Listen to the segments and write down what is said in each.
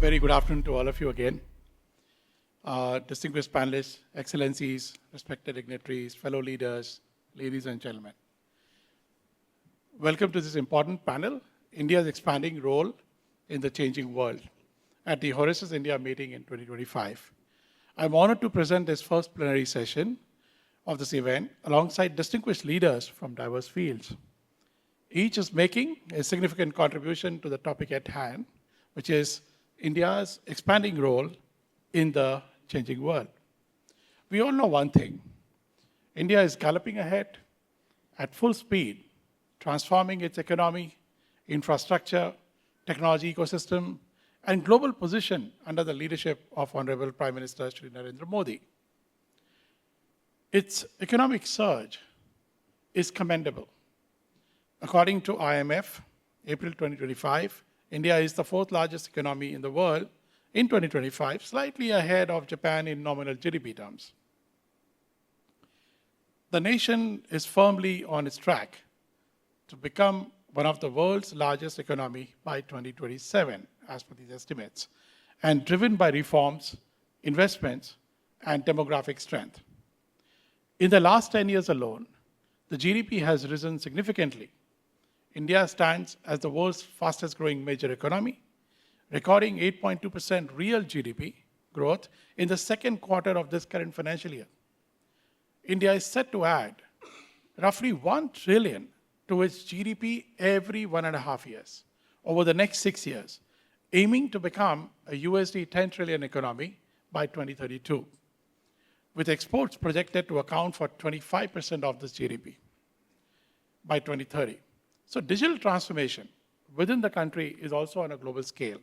very good afternoon to all of you again. Distinguished panelists, excellencies, respected dignitaries, fellow leaders, ladies and gentlemen. Welcome to this important panel, India's expanding role in the changing world, at the Horasis India meeting in 2025. I'm honored to present this first plenary session of this event alongside distinguished leaders from diverse fields. Each is making a significant contribution to the topic at hand, which is India's expanding role in the changing world. We all know one thing. India is galloping ahead at full speed, transforming its economy, infrastructure, technology ecosystem, and global position under the leadership of Honorable Prime Minister Shri Narendra Modi. Its economic surge is commendable. According to IMF, April 2025, India is the fourth largest economy in the world in 2025, slightly ahead of Japan in nominal GDP terms. The nation is firmly on its track to become one of the world's largest economy by 2027, as per these estimates, and driven by reforms, investments, and demographic strength. In the last 10 years alone, the GDP has risen significantly. India stands as the world's fastest growing major economy, recording 8.2% real GDP growth in the second quarter of this current financial year. India is set to add roughly 1 trillion to its GDP every 1.5 years over the next 6 years, aiming to become a USD 10 trillion economy by 2032, with exports projected to account for 25% of this GDP by 2030. So digital transformation within the country is also on a global scale.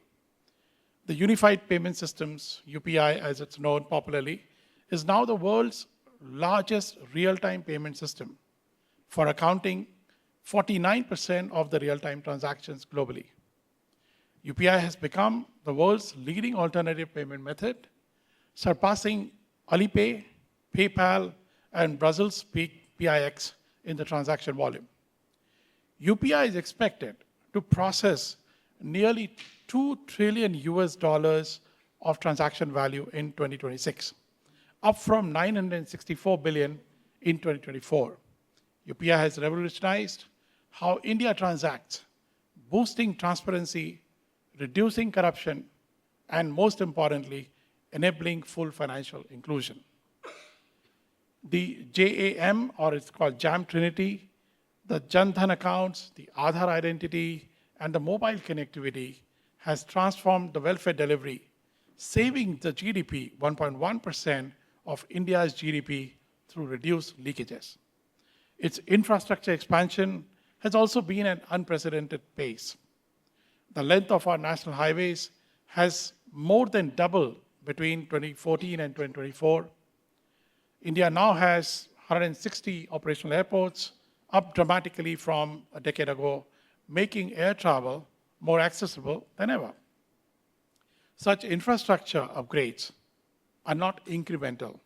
The Unified Payment Systems, UPI as it's known popularly, is now the world's largest real-time payment system for accounting 49% of the real-time transactions globally. UPI has become the world's leading alternative payment method, surpassing Alipay, PayPal, and Brazil's PIX in the transaction volume. UPI is expected to process nearly $2 trillion of transaction value in 2026, up from 964 billion in 2024. UPI has revolutionized how India transacts, boosting transparency, reducing corruption, and most importantly, enabling full financial inclusion. The JAM, or it's called JAM Trinity, the Janta accounts, the Aadhaar identity, and the mobile connectivity has transformed the welfare delivery, saving the GDP 1.1% of India's GDP through reduced leakages. Its infrastructure expansion has also been at unprecedented pace. The length of our national highways has more than doubled between 2014 and 2024. India now has 160 operational airports, up dramatically from a decade ago, making air travel more accessible than ever. Such infrastructure upgrades are not incremental.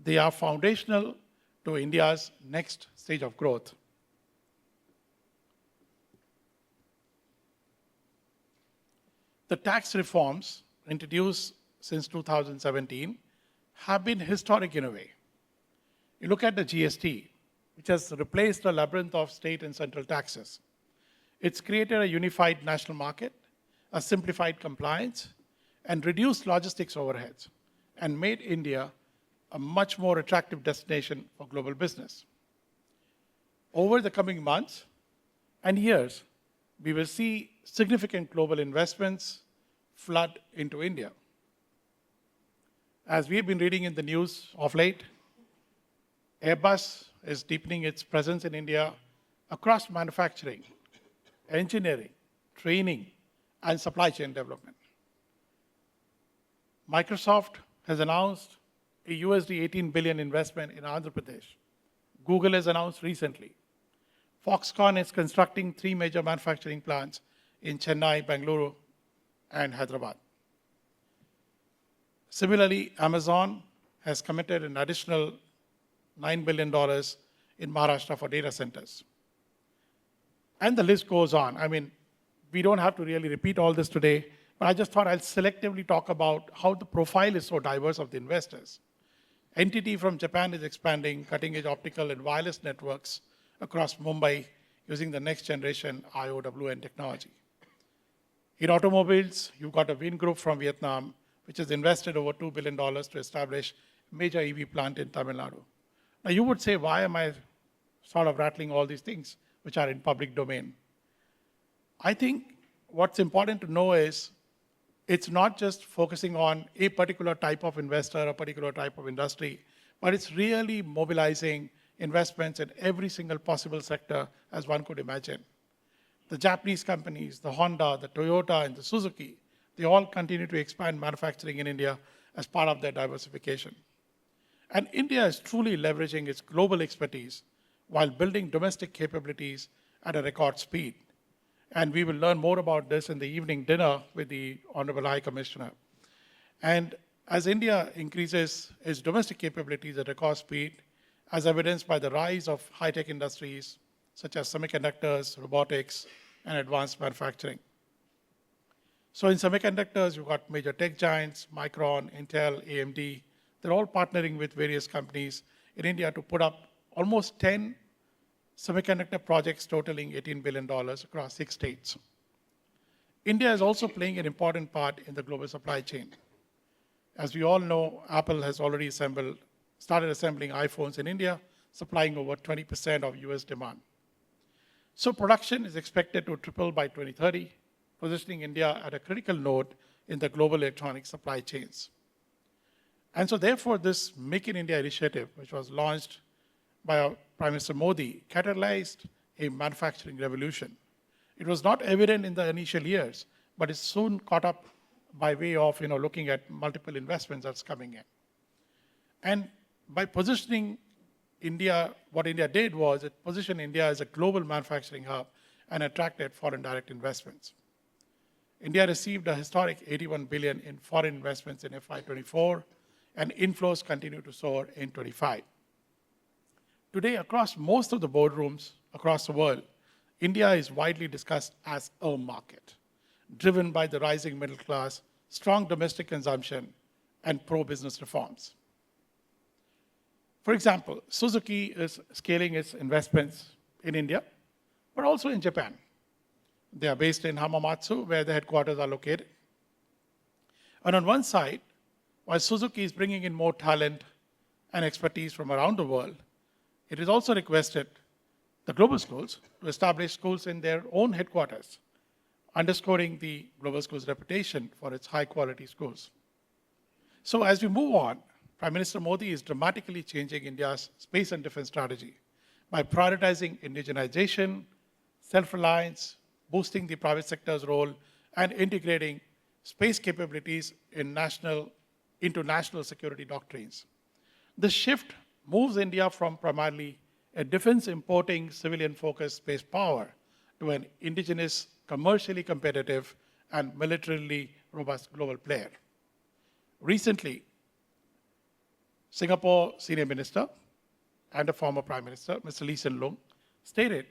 They are foundational to India's next stage of growth. The tax reforms introduced since 2017 have been historic in a way. You look at the GST, which has replaced a labyrinth of state and central taxes. It's created a unified national market, a simplified compliance, and reduced logistics overheads, and made India a much more attractive destination for global business. Over the coming months and years, we will see significant global investments flood into India. As we've been reading in the news of late, Airbus is deepening its presence in India across manufacturing, engineering, training, and supply chain development. Microsoft has announced a USD 18 billion investment in Andhra Pradesh. Google has announced recently. Foxconn is constructing 3 major manufacturing plants in Chennai, Bangalore, and Hyderabad. Similarly, Amazon has committed an additional $9 billion in Maharashtra for data centers. And the list goes on. I mean, we don't have to really repeat all this today, But I just thought I'll selectively talk about how the profile is so diverse of the investors. Entity from Japan is expanding cutting-edge optical and wireless networks across Mumbai using the next generation IOWN technology. In automobiles, you've got a Wind Group from Vietnam, which has invested over $2 billion to establish a major EV plant in Tamil Nadu. Now you would say, why am I sort of rattling all these things which are in public domain? I think what's important to know is it's not just focusing on a particular type of investor, a particular type of industry, but it's really mobilizing investments in every single possible sector as one could imagine. The Japanese companies, the Honda, the Toyota, and the Suzuki, they all continue to expand manufacturing in India as part of their diversification. And India is truly leveraging its global expertise while building domestic capabilities at a record speed. And we will learn more about this in the evening dinner with the Honorable High Commissioner. And as India increases its domestic capabilities at record speed, as evidenced by the rise of high-tech industries such as semiconductors, robotics, and advanced manufacturing. So in semiconductors, you've got major tech giants, Micron, Intel, AMD. They're all partnering with various companies in India to put up almost 10 semiconductor projects totaling $18 billion across 6 states. India is also playing an important part in the global supply chain. As we all know, Apple has already started assembling iPhones in India, supplying over 20% of US demand. So production is expected to triple by 2030, positioning India at a critical node in the global electronic supply chains. And so therefore, this Make in India initiative, which was launched by Prime Minister Modi, catalyzed a manufacturing revolution. It was not evident in the initial years, but it soon caught up by way of looking at multiple investments that's coming in. And by positioning India, what India did was it positioned India as a global manufacturing hub and attracted foreign direct investments. India received a historic 81 billion in foreign investments in FY24, and inflows continue to soar in 25. Today, across most of the boardrooms across the world, India is widely discussed as a market, driven by the rising middle class, strong domestic consumption, and pro-business reforms. For example, Suzuki is scaling its investments in India, but also in Japan. They are based in Hamamatsu, where the headquarters are located. And on one side, while Suzuki is bringing in more talent and expertise from around the world, it is also requested the global schools to establish schools in their own headquarters, underscoring the global schools' reputation for its high-quality schools. So as we move on, Prime Minister Modi is dramatically changing India's space and defense strategy by prioritizing indigenization, self-reliance, boosting the private sector's role, and integrating space capabilities into national security doctrines. This shift moves India from primarily a defense-importing, civilian-focused space power to an indigenous, commercially competitive, and militarily robust global player. Recently, Singapore senior minister and a former prime minister, Mr. Lee Hsien Loong, stated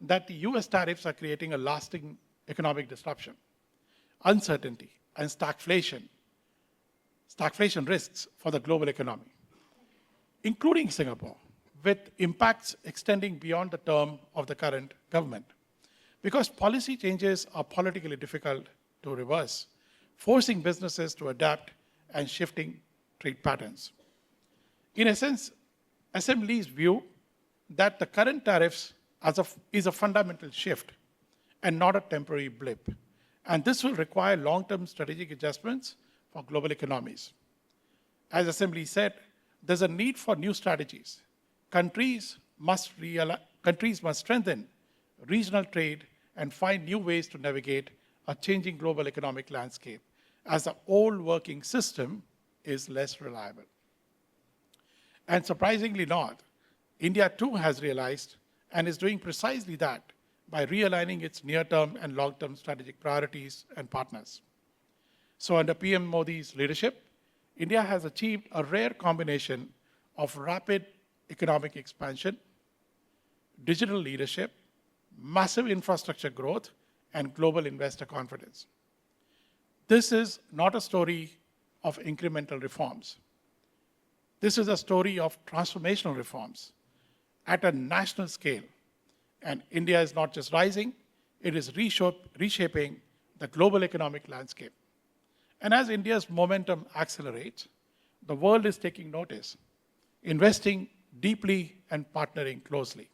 that the US tariffs are creating a lasting economic disruption, uncertainty, and stagflation risks for the global economy, including Singapore, with impacts extending beyond the term of the current government. Because policy changes are politically difficult to reverse, forcing businesses to adapt and shifting trade patterns. In essence, Assembly's view that the current tariffs is a fundamental shift and not a temporary blip. And this will require long-term strategic adjustments for global economies. As Assembly said, there's a need for new strategies. Countries must strengthen regional trade and find new ways to navigate a changing global economic landscape, as the old working system is less reliable. And surprisingly not, India too has realized and is doing precisely that by realigning its near-term and long-term strategic priorities and partners. So under PM Modi's leadership, India has achieved a rare combination of rapid economic expansion, digital leadership, massive infrastructure growth, and global investor confidence. This is not a story of incremental reforms. This is a story of transformational reforms at a national scale. And India is not just rising, it is reshaping the global economic landscape. And as India's momentum accelerates, the world is taking notice, investing deeply and partnering closely.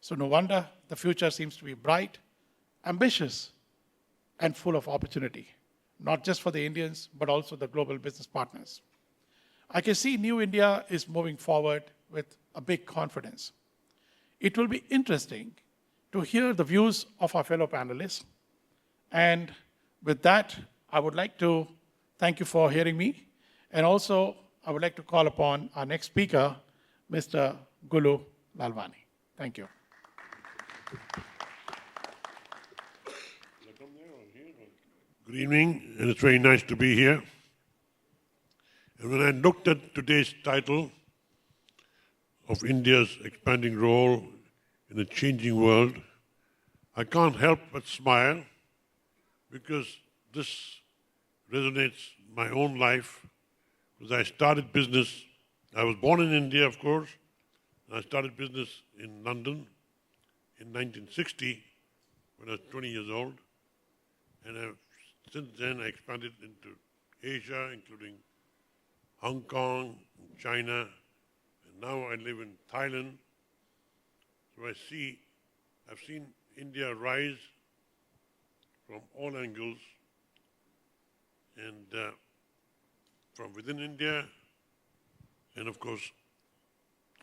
So no wonder the future seems to be bright, ambitious, and full of opportunity, not just for the Indians, but also the global business partners. I can see New India is moving forward with a big confidence. It will be interesting to hear the views of our fellow panelists. And with that, I would like to thank you for hearing me. And also, I would like to call upon our next speaker, Mr. Gulu Lalvani. Thank you. Good evening, and it's very nice to be here. And when I looked at today's title of India's expanding role in a changing world, I can't help but smile because this resonates my own life. Because I started business, I was born in India, of course, and I started business in London in 1960 when I was 20 years old. And since then, I expanded into Asia, including Hong Kong, China, and now I live in Thailand. So I've seen India rise from all angles, and from within India, and of course,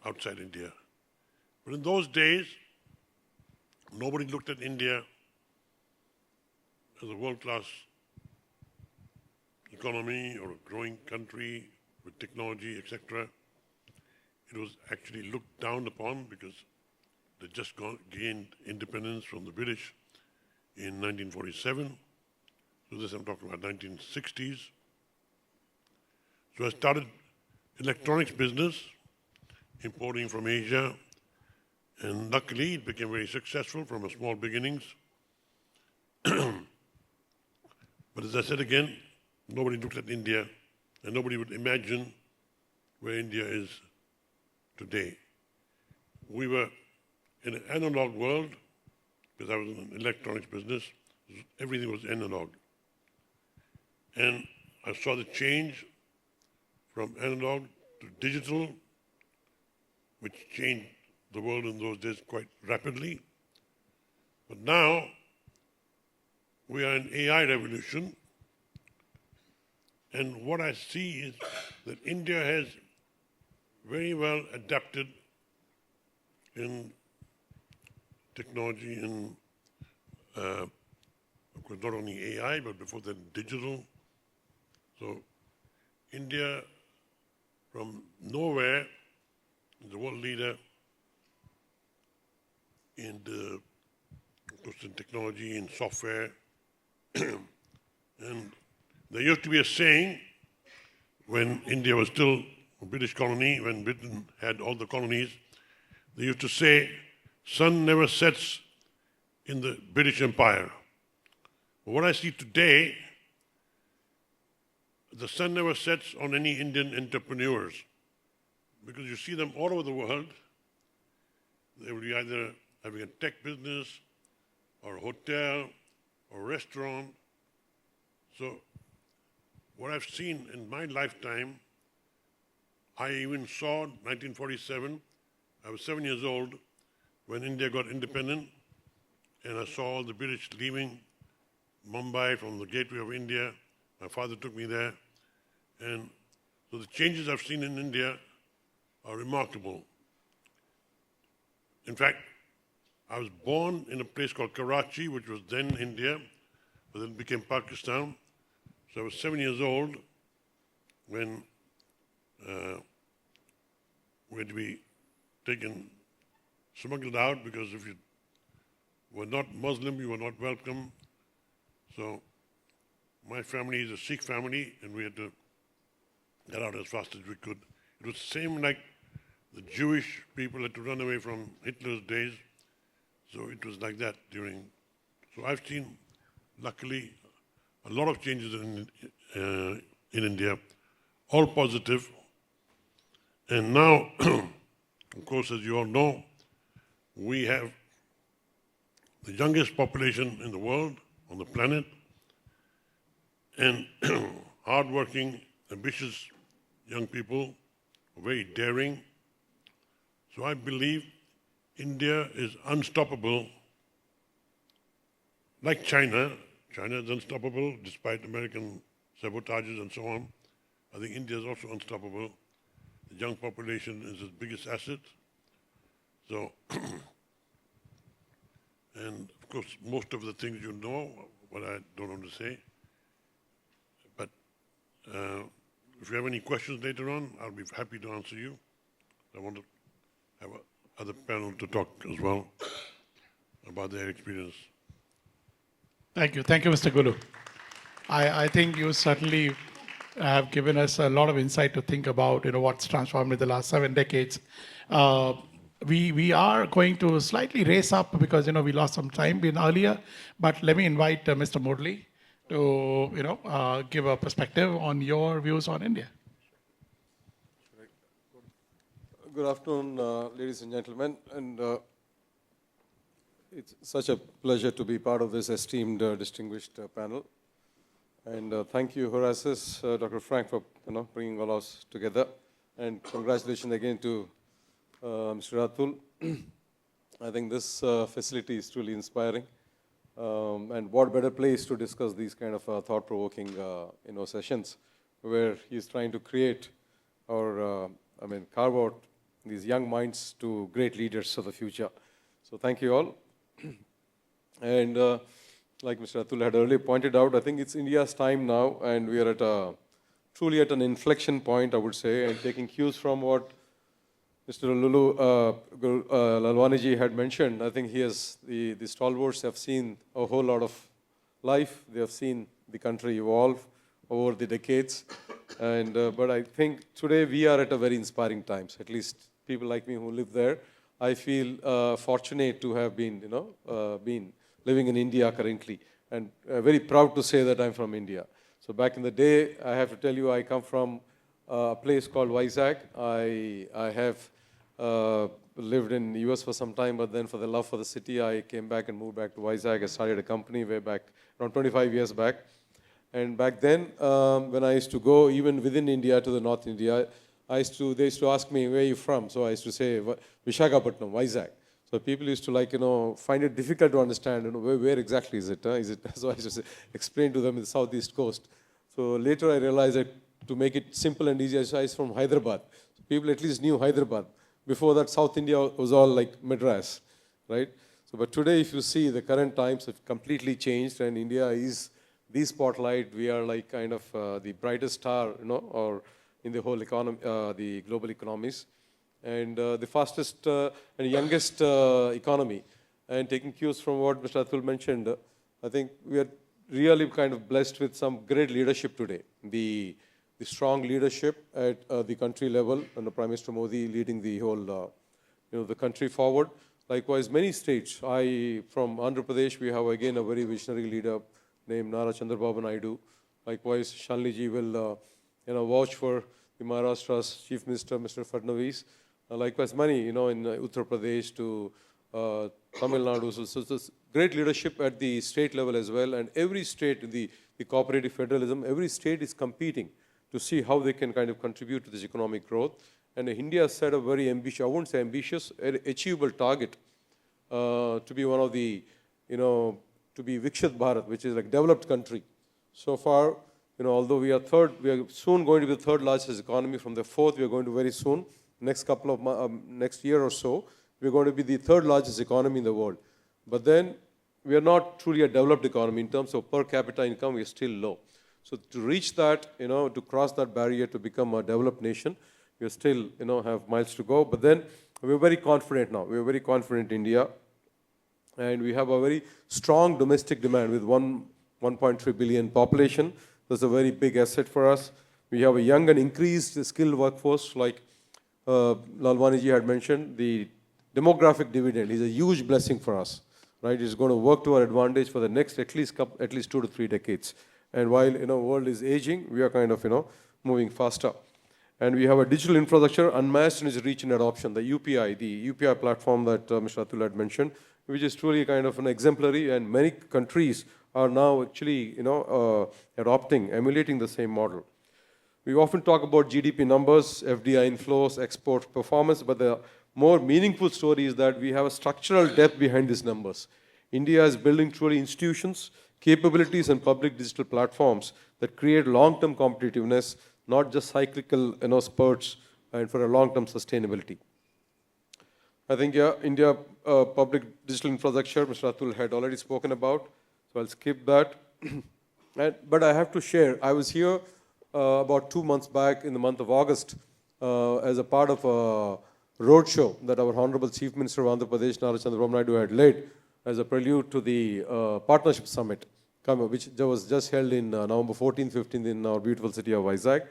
outside India. But in those days, nobody looked at India as a world-class economy or a growing country with technology, etc. It was actually looked down upon because they just gained independence from the British in 1947. So this I'm talking about 1960s. So I started electronics business, importing from Asia, and luckily it became very successful from a small beginnings. But as I said again, nobody looked at India, and nobody would imagine where India is today. We were in an analog world, because I was in an electronics business, everything was analog. And I saw the change from analog to digital, which changed the world in those days quite rapidly. But now, we are in AI revolution, and what I see is that India has very well adapted in technology and, of course, not only AI, but before that, digital. So India, from nowhere, is the world leader in of course, in technology and software. And there used to be a saying when India was still a British colony, when Britain had all the colonies, they used to say, sun never sets in the British Empire. But what I see today, the sun never sets on any Indian entrepreneurs, because you see them all over the world. They will be either having a tech business or a hotel or a restaurant. So what I've seen in my lifetime, I even saw 1947, I was 7 years old when India got independent, and I saw all the British leaving Mumbai from the gateway of India. My father took me there. And so the changes I've seen in India are remarkable. In fact, I was born in a place called Karachi, which was then India, but then became Pakistan. So I was 7 years old when we had to be smuggled out, because if you were not Muslim, you were not welcome. So my family is a Sikh family, and we had to get out as fast as we could. It was the same like the Jewish people had to run away from Hitler's days. So it was like that during. So I've seen, luckily, a lot of changes in India, all positive. And now, of course, as you all know, we have the youngest population in the world, on the planet, and hardworking, ambitious young people, very daring. So I believe India is unstoppable. Like China, China is unstoppable despite American sabotages and so on. I think India is also unstoppable. The young population is its biggest asset. So, and of course, most of the things you know, what I don't want to say. But if you have any questions later on, I'll be happy to answer you. I want to have other panel to talk as well about their experience. Thank you. Thank you, Mr. Gulu. I think you certainly have given us a lot of insight to think about, what's transformed in the last 7 decades. We are going to slightly race up because, we lost some time earlier, but let me invite Mr. Murali to, give a perspective on your views on India. Good afternoon, ladies and gentlemen, and it's such a pleasure to be part of this esteemed, distinguished panel. And thank you, Horasis, Dr. Frank, for bringing all of us together. And congratulations again to Mr. Atul. I think this facility is truly inspiring. And what better place to discuss these kind of thought-provoking sessions where he's trying to create or, carve out these young minds to great leaders of the future. So thank you all. And like Mr. Atul had earlier pointed out, I think it's India's time now, and we are truly at an inflection point, I would say, and taking cues from what Mr. Lalvani ji had mentioned. I think the stalwarts have seen a whole lot of life. They have seen the country evolve over the decades. And but I think today we are at a very inspiring times. At least people like me who live there, I feel fortunate to have been, been living in India currently, and very proud to say that I'm from India. So back in the day, I have to tell you, I come from a place called Vizag. I have lived in the US for some time, but then for the love for the city, I came back and moved back to Vizag. I started a company way back, around 25 years back. And back then, when I used to go even within India to the North India, they used to ask me, where are you from? So I used to say, Visakhapatnam, Vizag. So people used to find it difficult to understand, where exactly is it? So I used to explain to them in the southeast coast. So later I realized that to make it simple and easy, I was from Hyderabad. So people at least knew Hyderabad. Before that, South India was all like Madras, right? So, but today, if you see, the current times have completely changed, and India is the spotlight. We are like kind of the brightest star, or in the whole economy, the global economies, and the fastest and youngest economy. And taking cues from what Mr. Atul mentioned, I think we are really kind of blessed with some great leadership today. The strong leadership at the country level, and the Prime Minister Modi leading the whole, the country forward. Likewise, many states. From Andhra Pradesh, we have again a very visionary leader named Nara Chandrababu Naidu. Likewise, Shalini ji will, vouch for the Maharashtra's Chief Minister, Mr. Fadnavis. Likewise, many, in Uttar Pradesh to Tamil Nadu. So great leadership at the state level as well. And every state, the cooperative federalism, every state is competing to see how they can kind of contribute to this economic growth. And India set a very ambitious, I won't say ambitious, achievable target to be one of the, to be Vikshit Bharat, which is like developed country. So far, although we are soon going to be the third largest economy. From the fourth, we are going to very soon, next couple of next year or so, we are going to be the third largest economy in the world. But then we are not truly a developed economy in terms of per capita income. We are still low. So to reach that, to cross that barrier to become a developed nation, we are still, have miles to go. But then we are very confident now. We are very confident in India, and we have a very strong domestic demand with 1.3 billion population. That's a very big asset for us. We have a young and increased skilled workforce, like Lalvani ji had mentioned. The demographic dividend is a huge blessing for us, right? It's going to work to our advantage for the next at least 2 to 3 decades. And while world is aging, we are kind of moving faster. And we have a digital infrastructure unmatched in its reach and adoption, the UPI, platform that Mr. Atul had mentioned, which is truly kind of an exemplary, and many countries are now actually adopting, emulating the same model. We often talk about GDP numbers, FDI inflows, export performance, but the more meaningful story is that we have a structural depth behind these numbers. India is building truly institutions, capabilities, and public digital platforms that create long-term competitiveness, not just cyclical spurts, and for a long-term sustainability. I think India public digital infrastructure, Mr. Atul had already spoken about, so I'll skip that. But I have to share, I was here about 2 months back in the month of August as a part of a roadshow that our Honorable Chief Minister of Andhra Pradesh, Nara Chandrababu Naidu, had led as a prelude to the Partnership Summit, which was just held in November 14th, 15th in our beautiful city of Vizag.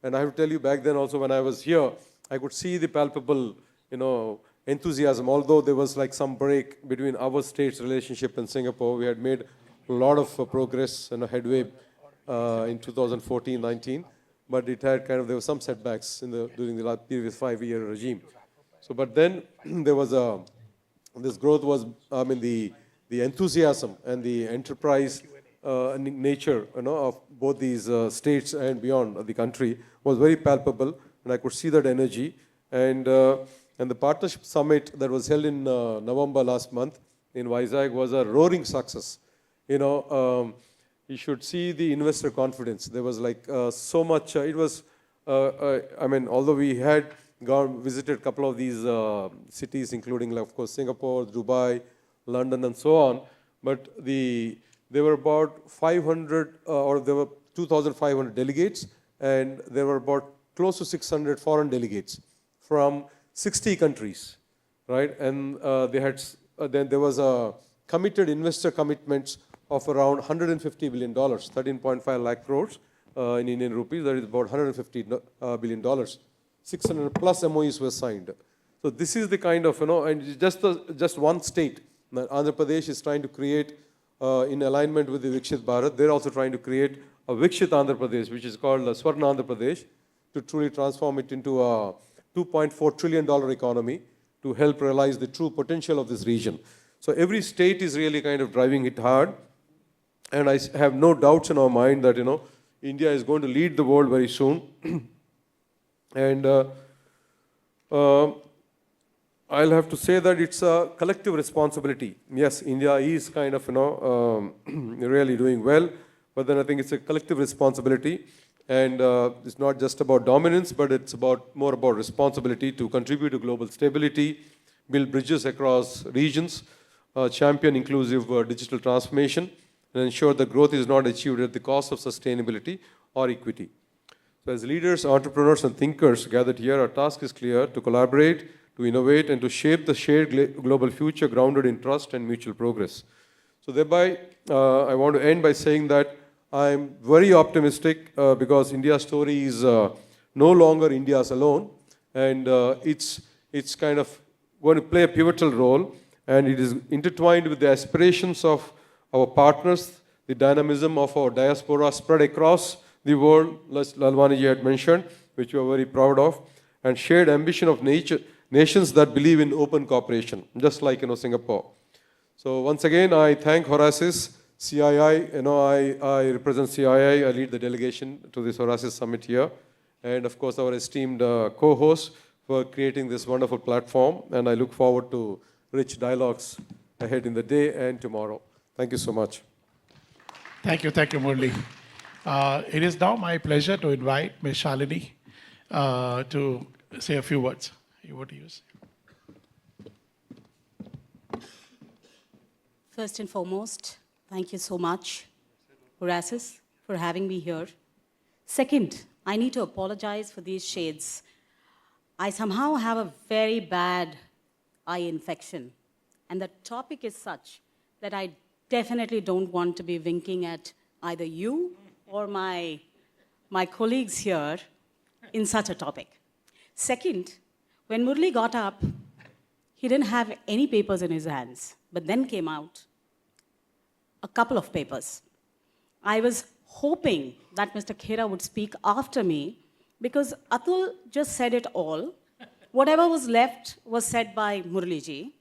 And I have to tell you, back then also when I was here, I could see the palpable, enthusiasm. Although there was like some break between our state's relationship and Singapore, we had made a lot of progress and headway in 2014-19, but it had there were some setbacks during the previous 5-year regime. So, but then there was this growth was, the enthusiasm and the enterprise nature, of both these states and beyond the country was very palpable, and I could see that energy. And the Partnership Summit that was held in November last month in Vizag was a roaring success. You should see the investor confidence. There was so much, it was, although we had visited a couple of these cities, including, of course, Singapore, Dubai, London, and so on, but there were about 500, or there were 2,500 delegates, and there were about close to 600 foreign delegates from 60 countries, right? And they had, then there was a committed investor commitments of around $150 billion, 13.5 lakh crores in Indian rupees, that is about $150 billion. 600 plus MOUs were signed. So this is the kind of, and just one state, Andhra Pradesh is trying to create, in alignment with the Vikshit Bharat, they're also trying to create a Vikshit Andhra Pradesh, which is called Swarna Andhra Pradesh, to truly transform it into a $2.4 trillion economy to help realize the true potential of this region. So every state is really kind of driving it hard. And I have no doubts in our mind that, India is going to lead the world very soon. And I'll have to say that it's a collective responsibility. Yes, India is kind of, really doing well, but then I think it's a collective responsibility. And it's not just about dominance, but it's more about responsibility to contribute to global stability, build bridges across regions, champion inclusive digital transformation, and ensure that growth is not achieved at the cost of sustainability or equity. So as leaders, entrepreneurs, and thinkers gathered here, our task is clear: to collaborate, to innovate, and to shape the shared global future grounded in trust and mutual progress. So thereby, I want to end by saying that I'm very optimistic because India's story is no longer India's alone, and it's kind of going to play a pivotal role, and it is intertwined with the aspirations of our partners, the dynamism of our diaspora spread across the world, as Lalvani ji had mentioned, which we are very proud of, and shared ambition of nations that believe in open cooperation, just like Singapore. So once again, I thank Horasis, CII. I represent CII. I lead the delegation to this Horasis Summit here, and of course our esteemed co-host for creating this wonderful platform. And I look forward to rich dialogues ahead in the day and tomorrow. Thank you so much. Thank you, Murali. It is now my pleasure to invite Ms. Shalini to say a few words. Over to you. First and foremost, thank you so much, Horasis, for having me here. Second, I need to apologize for these shades. I somehow have a very bad eye infection, and the topic is such that I definitely don't want to be winking at either you or my colleagues here in such a topic. Second, when Murali got up, he didn't have any papers in his hands, but then came out a couple of papers. I was hoping that Mr. Khera would speak after me, because Atul just said it all. Whatever was left was said by Murali ji.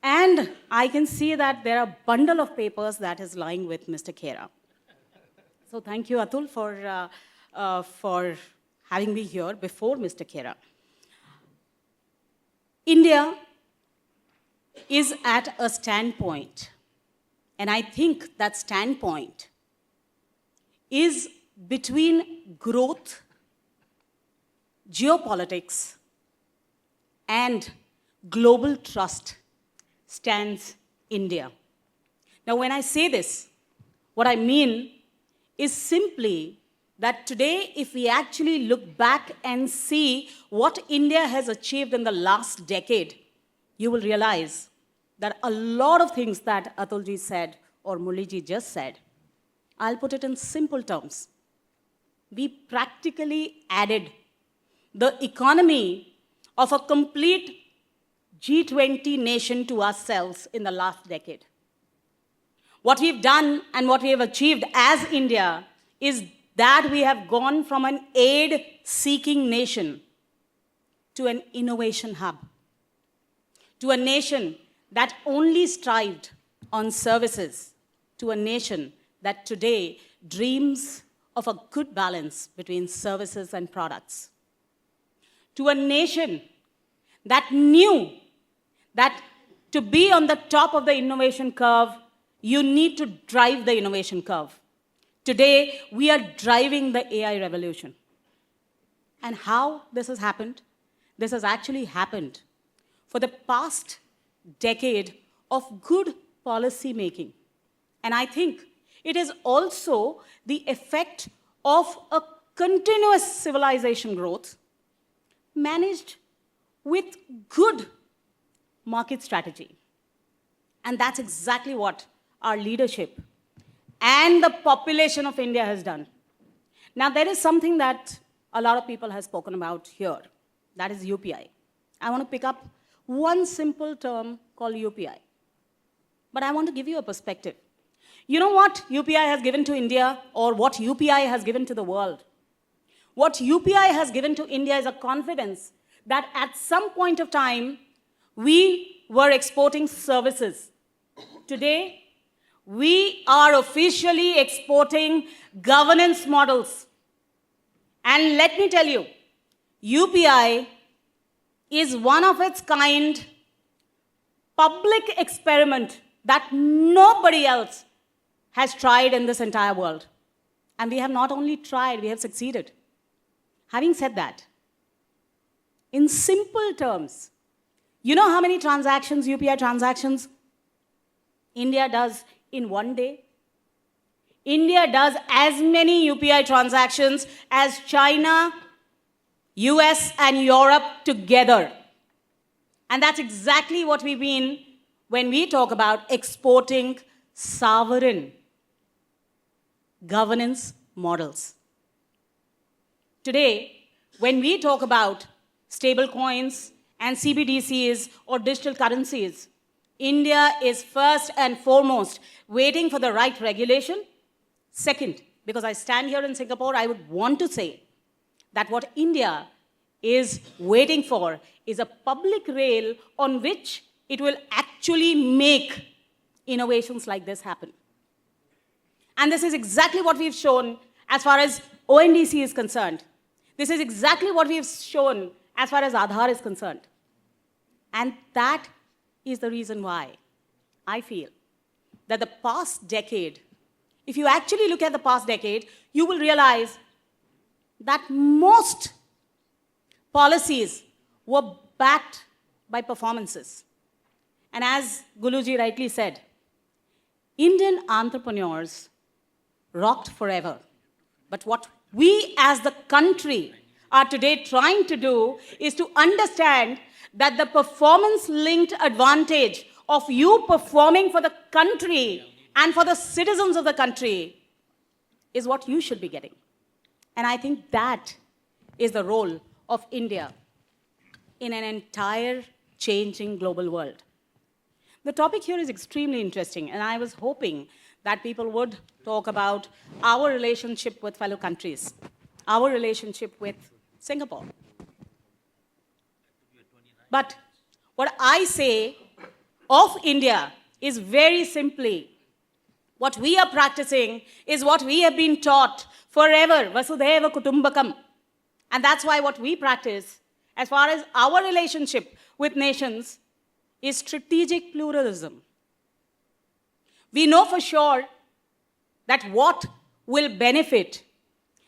And I can see that there are a bundle of papers that is lying with Mr. Khera. So thank you, Atul, for having me here before Mr. Khera. India is at a standpoint, and I think that standpoint is between growth, geopolitics, and global trust stands India. Now, when I say this, what I mean is simply that today, if we actually look back and see what India has achieved in the last decade, you will realize that a lot of things that Atulji said or Muraliji just said, I'll put it in simple terms. We practically added the economy of a complete G20 nation to ourselves in the last decade. What we've done and what we have achieved as India is that we have gone from an aid-seeking nation to an innovation hub, to a nation that only strived on services, to a nation that today dreams of a good balance between services and products, to a nation that knew that to be on the top of the innovation curve, you need to drive the innovation curve. Today, we are driving the AI revolution. And how this has happened? This has actually happened for the past decade of good policy making. And I think it is also the effect of a continuous civilization growth managed with good market strategy. And that's exactly what our leadership and the population of India has done. Now, there is something that a lot of people have spoken about here. That is UPI. I want to pick up one simple term called UPI. But I want to give you a perspective. You know what UPI has given to India, or what UPI has given to the world? What UPI has given to India is a confidence that at some point of time, we were exporting services. Today, we are officially exporting governance models. And let me tell you, UPI is one of its kind public experiment that nobody else has tried in this entire world. And we have not only tried, we have succeeded. Having said that, in simple terms, you know how many transactions, UPI transactions, India does in one day? India does as many UPI transactions as China, US, and Europe together. And that's exactly what we mean when we talk about exporting sovereign governance models. Today, when we talk about stable coins and CBDCs or digital currencies, India is first and foremost waiting for the right regulation. Second, because I stand here in Singapore, I would want to say that what India is waiting for is a public rail on which it will actually make innovations like this happen. And this is exactly what we've shown as far as ONDC is concerned. This is exactly what we've shown as far as Aadhaar is concerned. And that is the reason why I feel that the past decade, if you actually look at the past decade, you will realize that most policies were backed by performances. And as Guluji rightly said, Indian entrepreneurs rocked forever. But what we as the country are today trying to do is to understand that the performance-linked advantage of you performing for the country and for the citizens of the country is what you should be getting. And I think that is the role of India in an entire changing global world. The topic here is extremely interesting, and I was hoping that people would talk about our relationship with fellow countries, our relationship with Singapore. But what I say of India is very simply, what we are practicing is what we have been taught forever, Vasudhaiva Kutumbakam. And that's why what we practice, as far as our relationship with nations, is strategic pluralism. We know for sure that what will benefit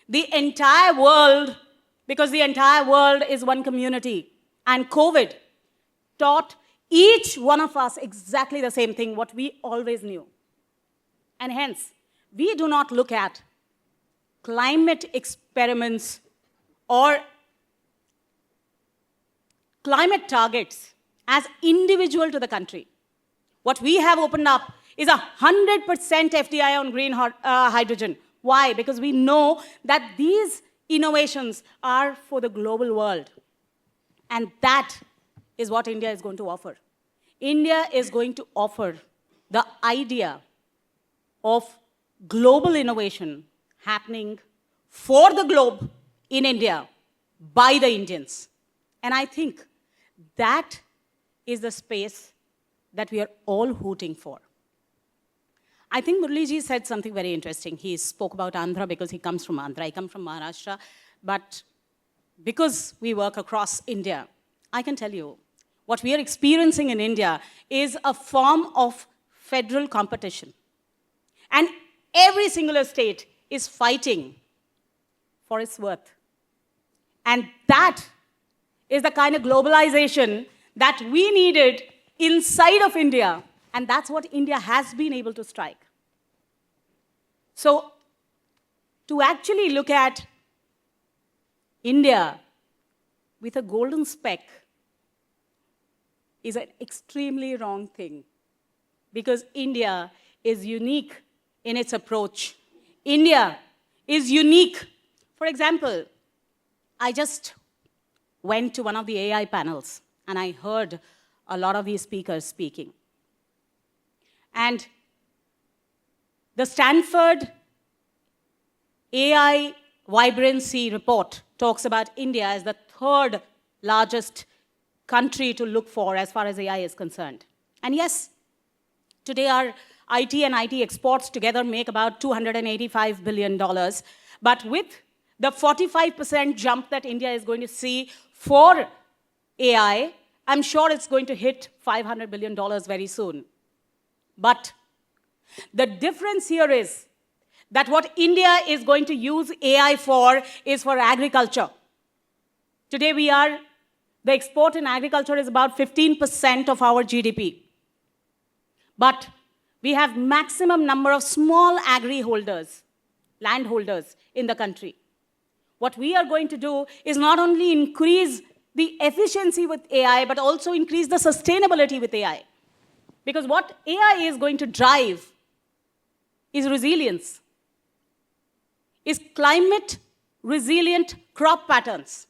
the entire world, because the entire world is one community. And COVID taught each one of us exactly the same thing, what we always knew. And hence, we do not look at climate experiments or climate targets as individual to the country. What we have opened up is 100% FDI on green hydrogen. Why? Because we know that these innovations are for the global world. And that is what India is going to offer. India is going to offer the idea of global innovation happening for the globe in India by the Indians. And I think that is the space that we are all hooting for. I think Murali ji said something very interesting. He spoke about Andhra because he comes from Andhra. I come from Maharashtra. But because we work across India, I can tell you, what we are experiencing in India is a form of federal competition. And every single state is fighting for its worth. And that is the kind of globalization that we needed inside of India. And that's what India has been able to strike. So, to actually look at India with a golden speck is an extremely wrong thing. Because India is unique in its approach. India is unique. For example, I just went to one of the AI panels and I heard a lot of these speakers speaking. And the Stanford AI Vibrancy report talks about India as the third largest country to look for as far as AI is concerned. And yes, today our IT and IT exports together make about $285 billion. But with the 45% jump that India is going to see for AI, I'm sure it's going to hit $500 billion very soon. But the difference here is that what India is going to use AI for is for agriculture. Today the export in agriculture is about 15% of our GDP. But we have maximum number of small agri-holders, landholders in the country. What we are going to do is not only increase the efficiency with AI, but also increase the sustainability with AI. Because what AI is going to drive is resilience, is climate resilient crop patterns,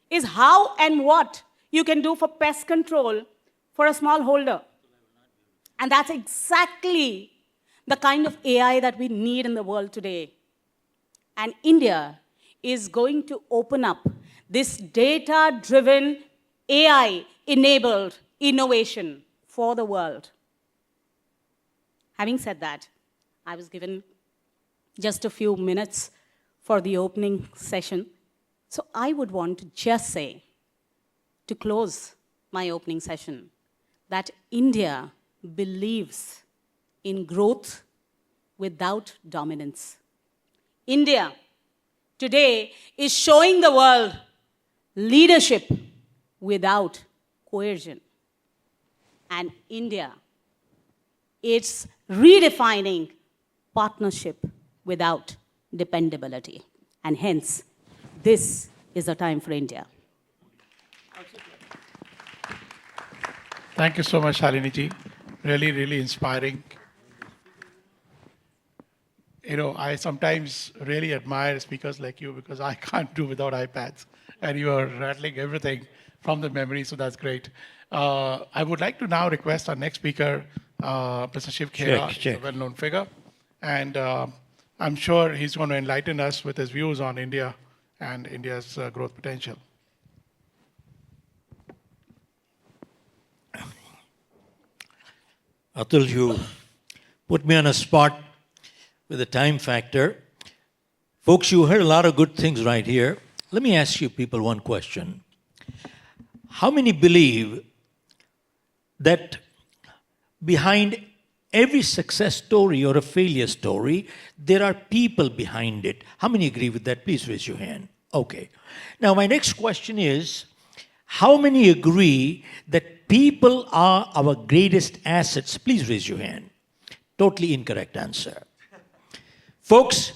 is how and what you can do for pest control for a smallholder. And that's exactly the kind of AI that we need in the world today. And India is going to open up this data-driven, AI-enabled innovation for the world. Having said that, I was given just a few minutes for the opening session. So I would want to just say, to close my opening session, that India believes in growth without dominance. India today is showing the world leadership without coercion. And India, it's redefining partnership without dependability. And hence, this is a time for India. Thank you so much, Shalini ji. Really, really inspiring. I sometimes really admire speakers like you because I can't do without iPads. And you are rattling everything from the memory, so that's great. I would like to now request our next speaker, Mr. Shiv Khera is a well-known figure. And I'm sure he's going to enlighten us with his views on India and India's growth potential. Atul, you put me on a spot with a time factor. Folks, you heard a lot of good things right here. Let me ask you people one question. How many believe that behind every success story or a failure story, there are people behind it? How many agree with that? Please raise your hand. Okay. Now, my next question is, how many agree that people are our greatest assets? Please raise your hand. Totally incorrect answer. Folks,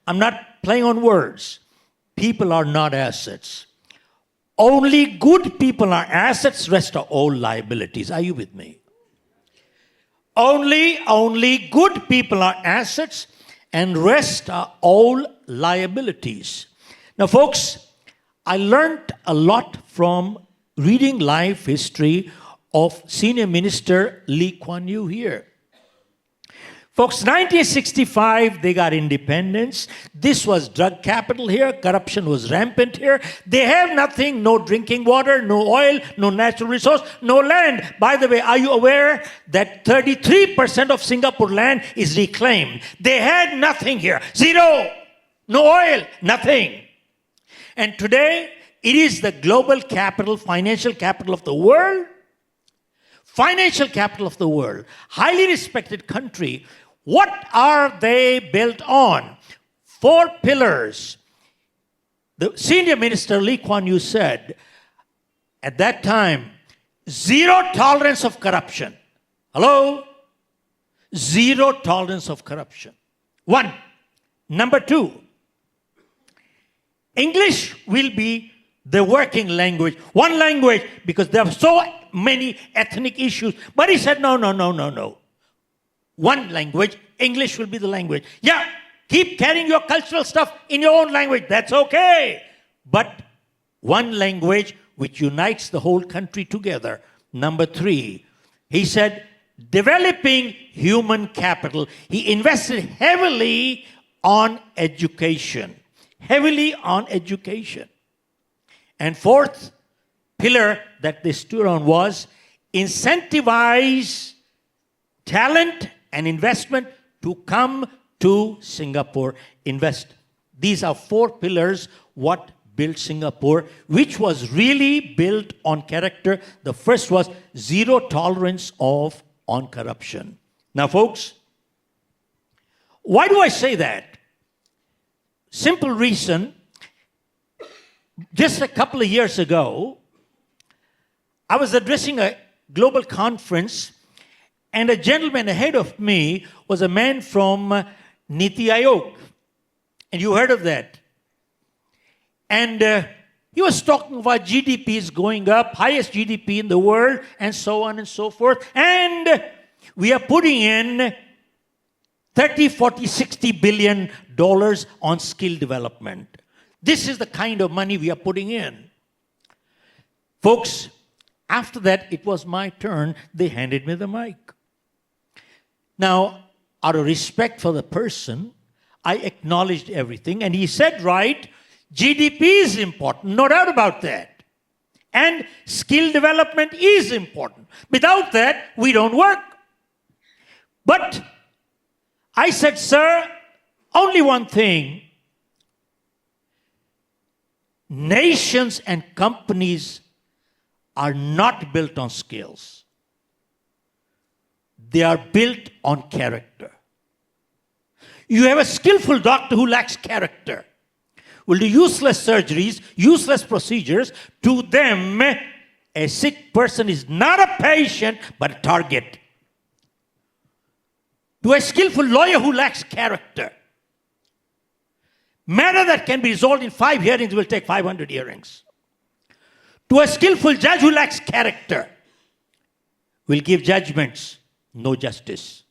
I'm not playing on words. People are not assets. Only good people are assets, rest are all liabilities. Are you with me? Only good people are assets and rest are all liabilities. Now, folks, I learned a lot from reading life history of Senior Minister Lee Kuan Yew here. Folks, 1965, they got independence. This was drug capital here. Corruption was rampant here. They have nothing, no drinking water, no oil, no natural resource, no land. By the way, are you aware that 33% of Singapore land is reclaimed? They had nothing here. Zero. No oil, nothing. And today, it is the global capital, financial capital of the world. Financial capital of the world. Highly respected country. What are they built on? 4 pillars. The senior minister Lee Kuan Yew said, at that time, zero tolerance of corruption. Hello? Zero tolerance of corruption. 1. Number 2, English will be the working language. One language, because there are so many ethnic issues. But he said, no. One language, English will be the language. Yeah, keep carrying your cultural stuff in your own language. That's okay. But one language which unites the whole country together. Number 3, he said, developing human capital. He invested heavily on education. Heavily on education. And 4th pillar that they stood on was incentivize talent and investment to come to Singapore. Invest. These are 4 pillars what built Singapore, which was really built on character. The first was zero tolerance on corruption. Now, folks, why do I say that? Simple reason. Just a couple of years ago, I was addressing a global conference, and a gentleman ahead of me was a man from Niti Aayog. And you heard of that. And he was talking about GDP is going up, highest GDP in the world, and so on and so forth. And we are putting in 30, 40, 60 billion dollars on skill development. This is the kind of money we are putting in. Folks, after that, it was my turn. They handed me the mic. Now, out of respect for the person, I acknowledged everything. And he said, right, GDP is important, no doubt about that. And skill development is important. Without that, we don't work. But I said, sir, only one thing. Nations and companies are not built on skills. They are built on character. You have a skillful doctor who lacks character, will do useless surgeries, useless procedures. To them, a sick person is not a patient, but a target. To a skillful lawyer who lacks character, matter that can be resolved in 5 hearings will take 500 hearings. To a skillful judge who lacks character, will give judgments, no justice.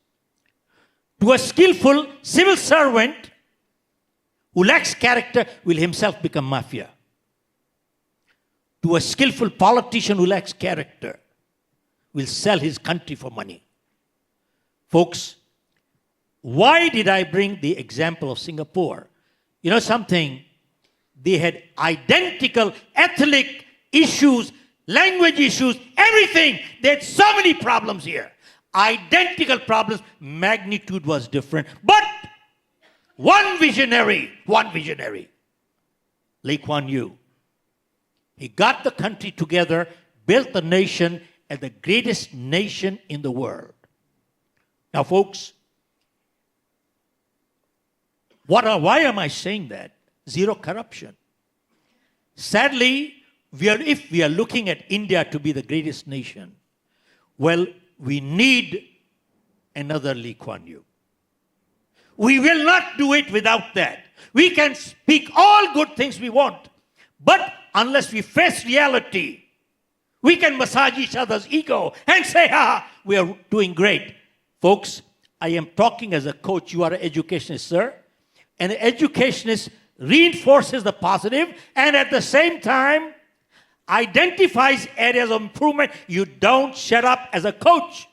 To a skillful civil servant who lacks character, will himself become mafia. To a skillful politician who lacks character, will sell his country for money. Folks, why did I bring the example of Singapore? You know something? They had identical ethnic issues, language issues, everything. They had so many problems here. Identical problems. Magnitude was different. But one visionary, Lee Kuan Yew. He got the country together, built the nation as the greatest nation in the world. Now, folks, why am I saying that? Zero corruption. Sadly, if we are looking at India to be the greatest nation, well, we need another Lee Kuan Yew. We will not do it without that. We can speak all good things we want, but unless we face reality, we can massage each other's ego and say, we are doing great. Folks, I am talking as a coach. You are an educationist, sir. And an educationist reinforces the positive and at the same time identifies areas of improvement. You don't shut up as a coach.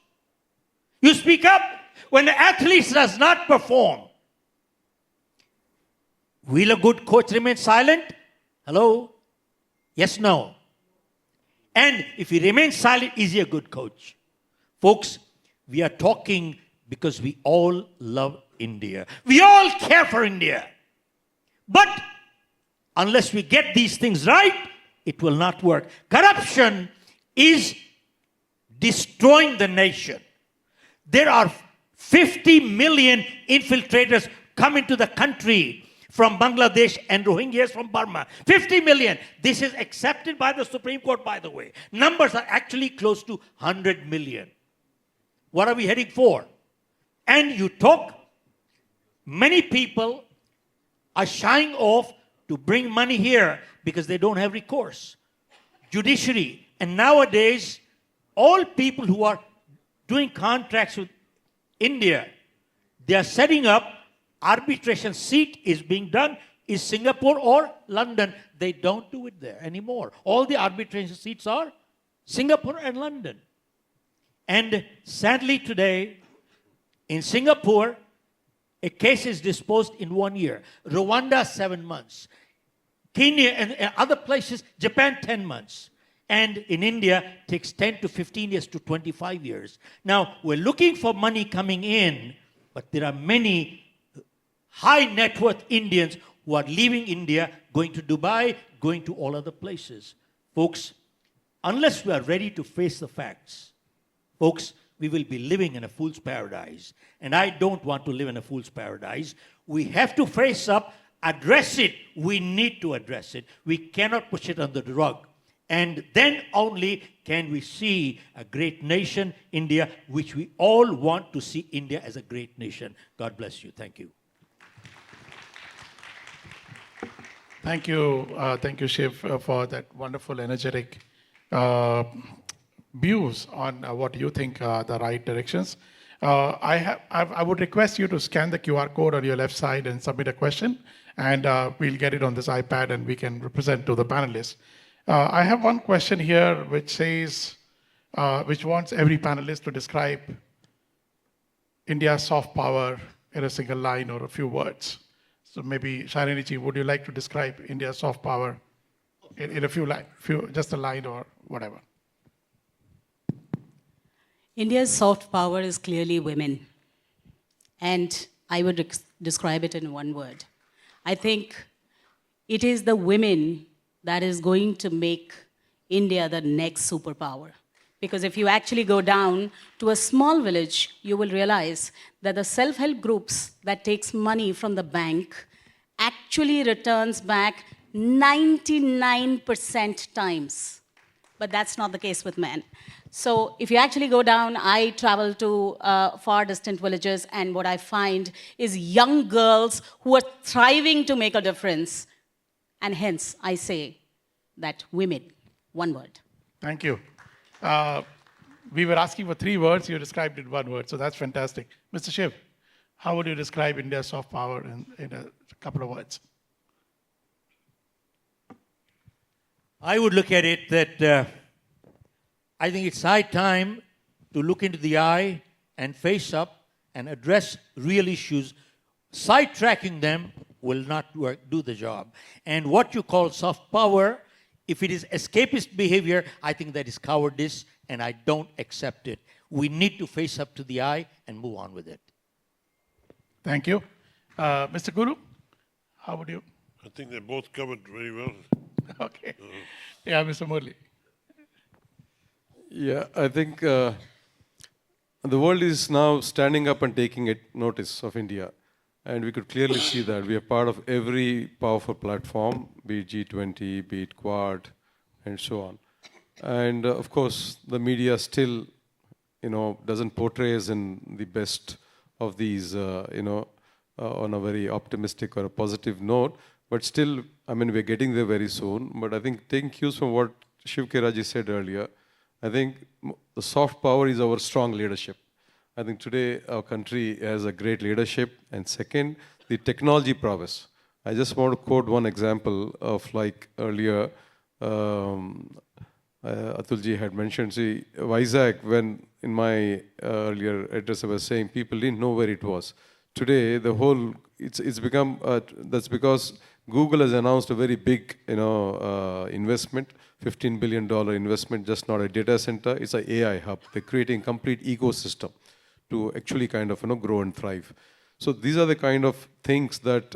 You speak up. When the athlete does not perform, will a good coach remain silent? Hello? Yes, no. And if he remains silent, is he a good coach? Folks, we are talking because we all love India. We all care for India. But unless we get these things right, it will not work. Corruption is destroying the nation. There are 50 million infiltrators coming to the country from Bangladesh and Rohingyas from Burma. 50 million. This is accepted by the Supreme Court, by the way. Numbers are actually close to 100 million. What are we heading for? And you talk, many people are shying off to bring money here because they don't have recourse. Judiciary. And nowadays, all people who are doing contracts with India, they are setting up arbitration seat is being done is Singapore or London. They don't do it there anymore. All the arbitration seats are Singapore and London. And sadly today, in Singapore, a case is disposed in 1 year. Rwanda, 7 months. Kenya and other places, Japan, 10 months. And in India, takes 10 to 15 years to 25 years. Now, we're looking for money coming in, but there are many high net worth Indians who are leaving India, going to Dubai, going to all other places. Folks, unless we are ready to face the facts, folks, we will be living in a fool's paradise. And I don't want to live in a fool's paradise. We have to face up, address it. We need to address it. We cannot push it under the rug. And then only can we see a great nation, India, which we all want to see India as a great nation. God bless you. Thank you. Thank you, Shiv, for that wonderful, energetic views on what you think are the right directions. I would request you to scan the QR code on your left side and submit a question, and we'll get it on this iPad and we can represent to the panelists. I have one question here which says, which wants every panelist to describe India's soft power in a single line or a few words. So maybe, Shalini, would you like to describe India's soft power in a few just a line or whatever? India's soft power is clearly women. And I would describe it in one word. I think it is the women that is going to make India the next superpower. Because if you actually go down to a small village, you will realize that the self-help groups that takes money from the bank actually returns back 99% times. But that's not the case with men. So if you actually go down, I travel to far distant villages, and what I find is young girls who are thriving to make a difference. And hence, I say that women, one word. Thank you. We were asking for 3 words. You described it 1 word, so that's fantastic. Mr. Shiv, how would you describe India's soft power in a couple of words? I would look at it that I think it's high time to look into the eye and face up and address real issues. Sidetracking them will not do the job. And what you call soft power, if it is escapist behavior, I think that is cowardice, and I don't accept it. We need to face up to the eye and move on with it. Thank you. Mr. Gulu, how would you? I think they both covered very well. Okay. Yeah, Mr. Murali. Yeah, I think the world is now standing up and taking notice of India. And we could clearly see that we are part of every powerful platform, be it G20, be it Quad, and so on. And of course, the media still, doesn't portray us in the best of these, on a very optimistic or a positive note. But still, we're getting there very soon. But I think taking cues from what Shiv Khera said earlier, I think the soft power is our strong leadership. I think today our country has a great leadership. And second, the technology prowess. I just want to quote one example of like earlier, Atulji had mentioned, see, Vizag, when in my earlier address I was saying people didn't know where it was. Today, it's become, that's because Google has announced a very big, investment, $15 billion investment, just not a data center, it's an AI hub. They're creating complete ecosystem to actually kind of grow and thrive. So these are the kind of things that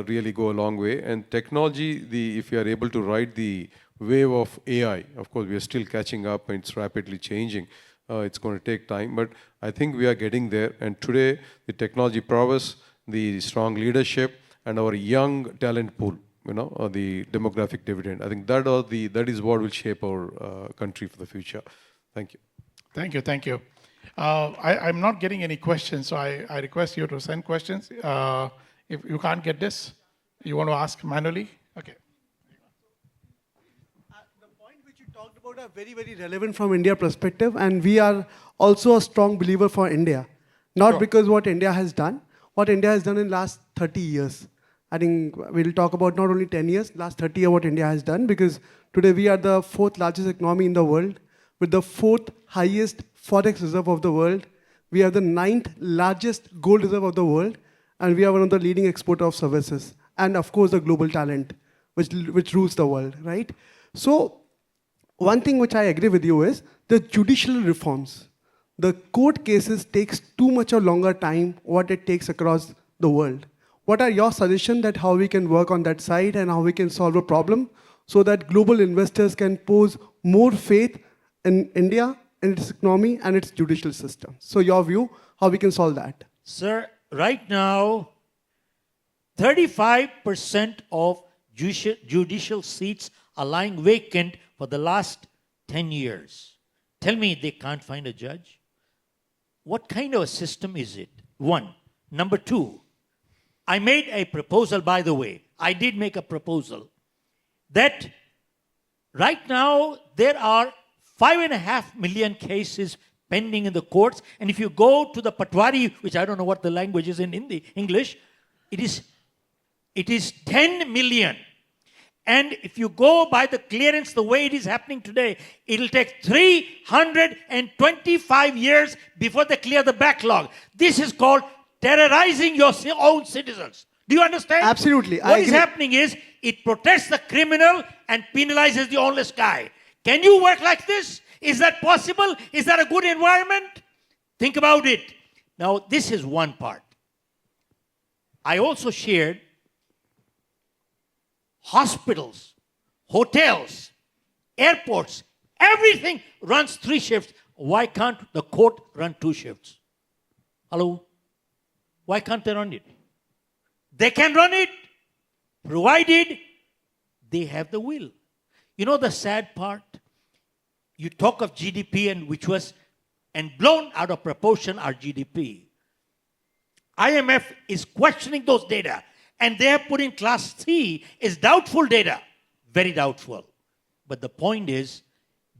really go a long way. And technology, if you are able to ride the wave of AI, of course we are still catching up and it's rapidly changing. It's going to take time, but I think we are getting there. And today, the technology prowess, the strong leadership, and our young talent pool, the demographic dividend. I think that is what will shape our country for the future. Thank you. Thank you, thank you. I'm not getting any questions, so I request you to send questions. If you can't get this, you want to ask manually? Okay. The point which you talked about are very, very relevant from India perspective, and we are also a strong believer for India. Not because what India has done in last 30 years. I think we'll talk about not only 10 years, last 30 years what India has done, because today we are the 4th largest economy in the world, with the 4th highest forex reserve of the world. We are the 9th largest gold reserve of the world, and we are one of the leading exporter of services. And of course, the global talent, which rules the world, right? So, one thing which I agree with you is the judicial reforms. The court cases takes too much a longer time what it takes across the world. What are your suggestions that how we can work on that side and how we can solve a problem so that global investors can pose more faith in India and its economy and its judicial system? So your view, how we can solve that? Sir, right now, 35% of judicial seats are lying vacant for the last 10 years. Tell me they can't find a judge? What kind of a system is it? One. Number two, I made a proposal, by the way. I did make a proposal that right now there are 5.5 million cases pending in the courts. And if you go to the Patwari, which I don't know what the language is in English, it is 10 million. And if you go by the clearance the way it is happening today, it'll take 325 years before they clear the backlog. This is called terrorizing your own citizens. Do you understand? Absolutely. What is happening is it protects the criminal and penalizes the honest guy. Can you work like this? Is that possible? Is that a good environment? Think about it. Now, this is one part. I also shared hospitals, hotels, airports, everything runs 3 shifts. Why can't the court run 2 shifts? Hello? Why can't they run it? They can run it, provided they have the will. You know the sad part? You talk of GDP and blown out of proportion our GDP. IMF is questioning those data. And they have put in class C is doubtful data. Very doubtful. But the point is,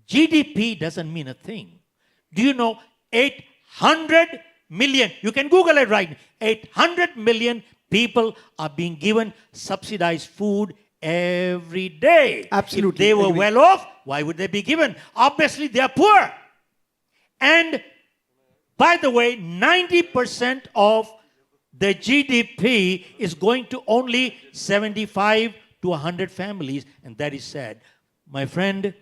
GDP doesn't mean a thing. Do you know 800 million, you can Google it right now, 800 million people are being given subsidized food every day. Absolutely. If they were well off, why would they be given? Obviously, they are poor. And By the way, 90% of the GDP is going to only 75 to 100 families, and that is sad. My friend,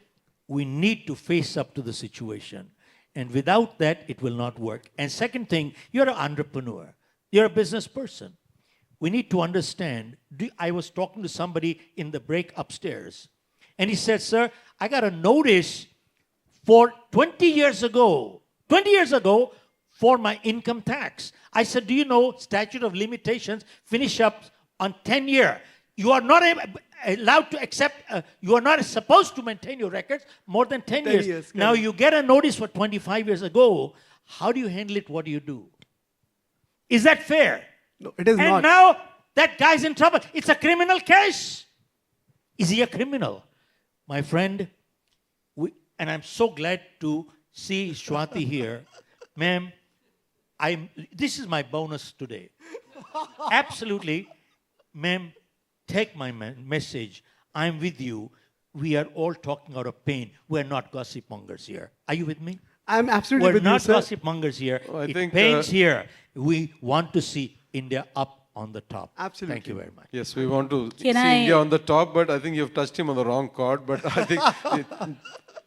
we need to face up to the situation. And without that, it will not work. And second thing, you're an entrepreneur. You're a business person. We need to understand. I was talking to somebody in the break upstairs, and he said, sir, I got a notice for 20 years ago for my income tax. I said, do you know statute of limitations finish up on 10 years? You are not allowed to accept, you are not supposed to maintain your records more than 10 years. Now you get a notice for 25 years ago. How do you handle it? What do you do? Is that fair? No, it is not. And now that guy's in trouble. It's a criminal case. Is he a criminal? My friend, and I'm so glad to see Shweta here. Ma'am, this is my bonus today. Absolutely. Ma'am, take my message. I'm with you. We are all talking out of pain. We're not gossip mongers here. Are you with me? I'm absolutely We're with you, not sir. gossip mongers here. I It think, pains here. We want to see India up on the top. Absolutely. Thank you very much. Yes, we want to Can see I- India on the top, but I think you've touched him on the wrong chord. But I think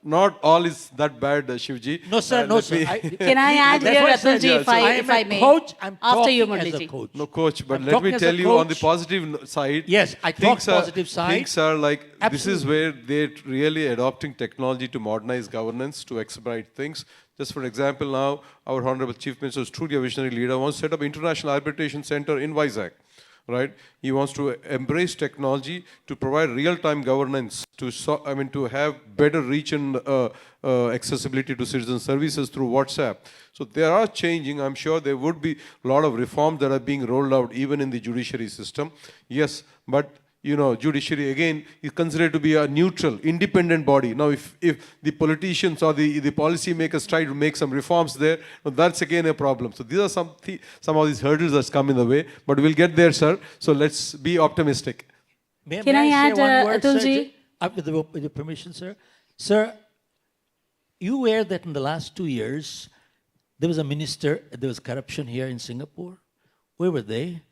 not all is that bad, Shivji. No, sir. No, sir. Can I add That's here, what I said. Atulji, if I am a may? coach. I'm After you, talking as a Muraliji. coach. No, coach, but I'm let talking me as a tell you on the coach. positive side. Yes, I talk positive side. Things are like, this is Absolutely. where they're really adopting technology to modernize governance, to expedite things. Just for example, now, our Honorable Chief Minister is truly a visionary leader, wants to set up an international arbitration center in Vizag. Right? He wants to embrace technology to provide real-time governance, to have better reach and accessibility to citizen services through WhatsApp. So they are changing. I'm sure there would be a lot of reforms that are being rolled out even in the judiciary system. Yes, but judiciary again is considered to be a neutral, independent body. Now, if the politicians or the policymakers try to make some reforms there, that's again a problem. So these are some of these hurdles that's come in the way, but we'll get there, sir. So let's be optimistic. Can I add, say one word, sir? Atulji? With your permission, sir. Sir, you aware that in the last 2 years, there was a minister, there was corruption here in Singapore? Where were they?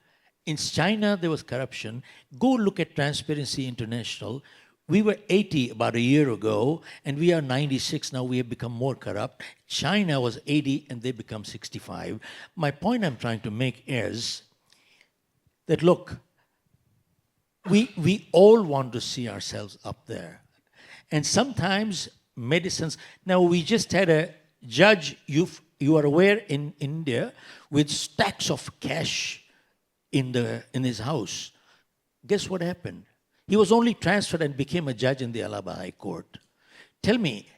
In China, there was corruption. Go look at Transparency International. We were 80 about a year ago, and we are 96 now. We have become more corrupt. China was 80, and they become 65. My point I'm trying to make is that, look, we all want to see ourselves up there. And sometimes medicines... Now, we just had a judge, you are aware, in India, with stacks of cash in his house. Guess what happened? He was only transferred and became a judge in the Allahabad High Court. Tell me,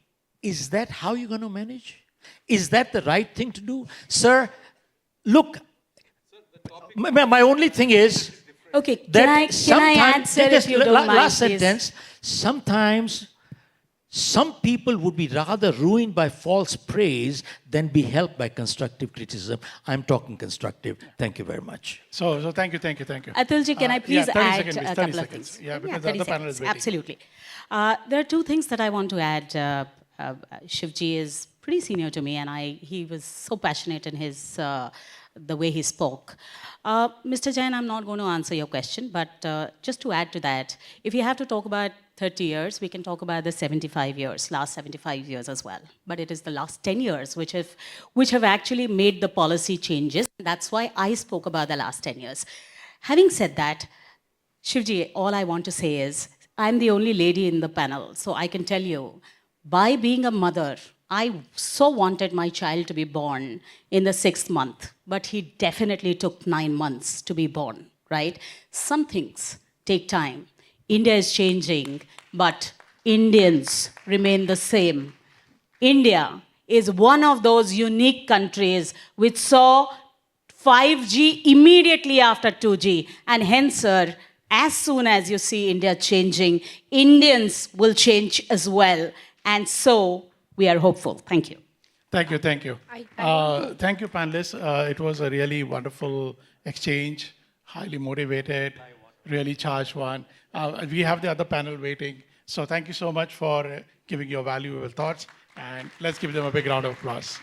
is that how you're going to manage? Is that the right thing to do? Sir, look, my only thing is Okay, that can I add, sir, if you don't mind, last please? sentence, sometimes some people would be rather ruined by false praise than be helped by constructive criticism. I'm talking constructive. Thank you very much. So thank you. Atulji, can I please 30 add seconds, a 30 couple of seconds. things? Yeah, because the 30 other panel is seconds. waiting. Absolutely. There are two things that I want to add. Shivji is pretty senior to me, and he was so passionate in his the way he spoke. Mr. Jain, I'm not going to answer your question, but just to add to that, if you have to talk about 30 years, we can talk about the 75 years, last 75 years as well. But it is the last 10 years which have actually made the policy changes. That's why I spoke about the last 10 years. Having said that, Shivji, all I want to say is, I'm the only lady in the panel, so I can tell you, by being a mother, I so wanted my child to be born in the 6th month, but he definitely took 9 months to be born, right? Some things take time. India is changing, but Indians remain the same. India is one of those unique countries which saw 5G immediately after 2G, and hence, sir, as soon as you see India changing, Indians will change as well. And so we are hopeful. Thank you. Thank you. Thank you, panelists. It was a really wonderful exchange, highly motivated, really charged one. We have the other panel waiting. So thank you so much for giving your valuable thoughts. And let's give them a big round of applause.